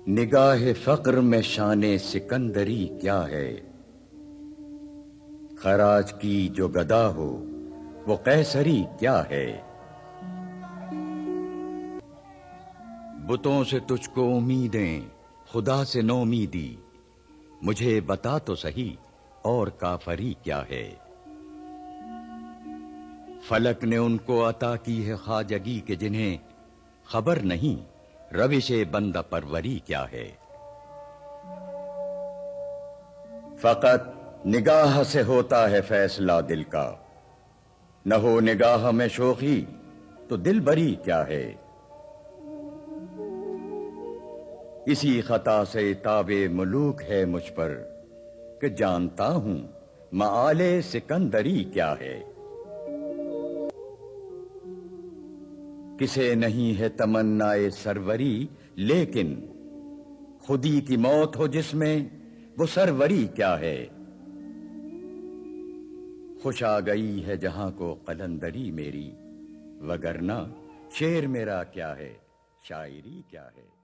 نگاہ فقر میں شان سکندری کیا ہے؟ خراج کی جو گدا ہو وہ قیصری کیا ہے؟ بتوں سے تجھ کو امیدیں، خدا سے نومیدی، مجھے بتا تو سہی اور کافری کیا ہے؟ فلک نے ان کو عطا کی ہے خواجگی کہ جنہیں خبر نہیں روش بندہ پروری کیا ہے۔ فقط نگاہ سے ہوتا ہے فیصلہ دل کا، نہ ہو نگاہ میں شوخی تو دل بری کیا ہے؟ اسی خطا سے تاب ملوک ہے مجھ پر کہ جانتا ہوں مآل سکندری کیا ہے۔ کسے نہیں ہے تمنا سروری، لیکن خودی کی موت ہو جس میں وہ سروری کیا ہے۔ خوش آ گئی ہے جہاں کو قلندری میری، وگرنہ شعر میرا کیا ہے، شاعری کیا ہے۔